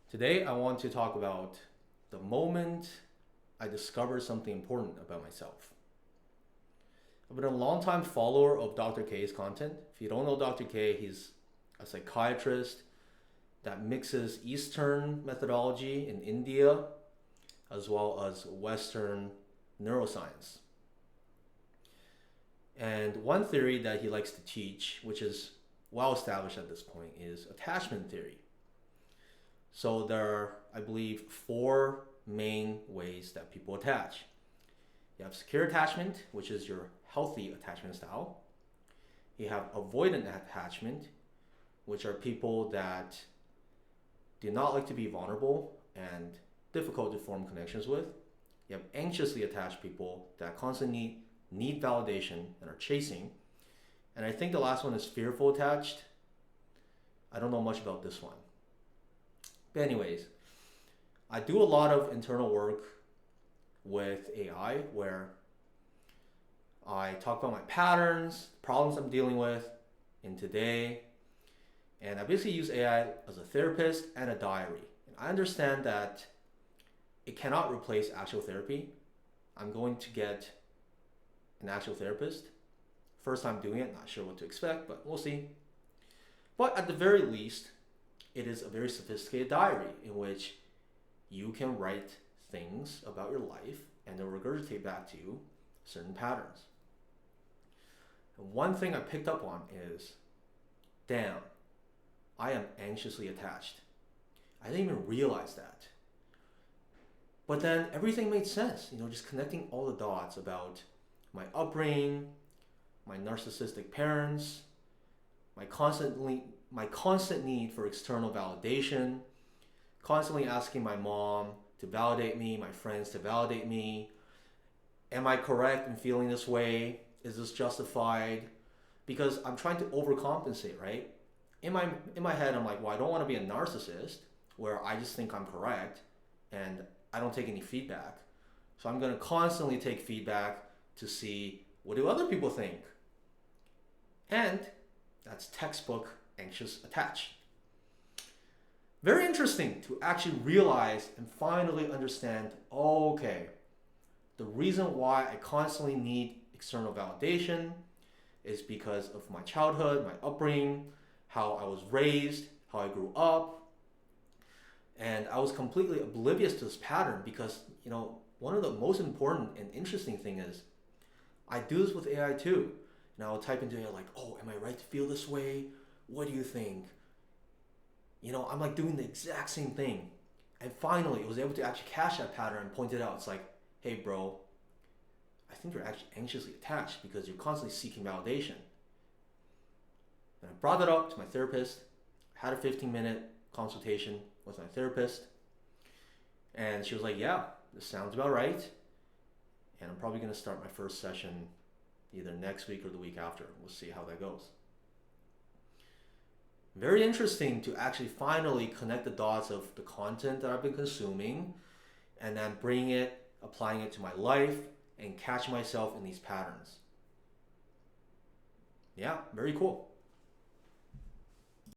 Today, I want to talk about the moment I discovered something important about myself. I've been a long-time follower of Dr. K's content. If you don't know Dr. K, he's a psychiatrist that mixes Eastern methodology in India as well as Western neuroscience. And one theory that he likes to teach, which is well established at this point, is attachment theory. So there are, I believe, four main ways that people attach. You have secure attachment, which is your healthy attachment style. You have avoidant attachment, which are people that do not like to be vulnerable and difficult to form connections with. You have anxiously attached people that constantly need validation and are chasing. And I think the last one is fearful attached. I don't know much about this one. But anyways, I do a lot of internal work with AI where I talk about my patterns, problems I'm dealing with in today, and I basically use AI as a therapist and a diary. And I understand that it cannot replace actual therapy. I'm going to get an actual therapist. First time doing it, not sure what to expect, but we'll see. But at the very least, it is a very sophisticated diary in which you can write things about your life and they'll regurgitate back to you certain patterns. And one thing I picked up on is, damn, I am anxiously attached. I didn't even realize that. But then everything made sense, just connecting all the dots about my upbringing, my narcissistic parents, my constant need for external validation, constantly asking my mom to validate me, my friends to validate me. Am I correct in feeling this way? Is this justified? Because I'm trying to overcompensate, right? In my head, I'm like, well, I don't want to be a narcissist where I just think I'm correct and I don't take any feedback. So I'm going to constantly take feedback to see, what do other people think? And that's textbook anxious attached. Very interesting to actually realize and finally understand, okay, the reason why I constantly need external validation is because of my childhood, my upbringing, how I was raised, how I grew up. And I was completely oblivious to this pattern because, one of the most important and interesting thing is I do this with AI too. And I'll type into it like, oh, am I right to feel this way? What do you think? I'm like doing the exact same thing. And finally, it was able to actually catch that pattern and point it out. It's like, hey, bro, I think you're actually anxiously attached because you're constantly seeking validation. And I brought that up to my therapist, had a 15-minute consultation with my therapist. And she was like, yeah, this sounds about right. And I'm probably going to start my first session either next week or the week after. We'll see how that goes. Very interesting to actually finally connect the dots of the content that I've been consuming and then applying it to my life and catch myself in these patterns. Yeah, very cool.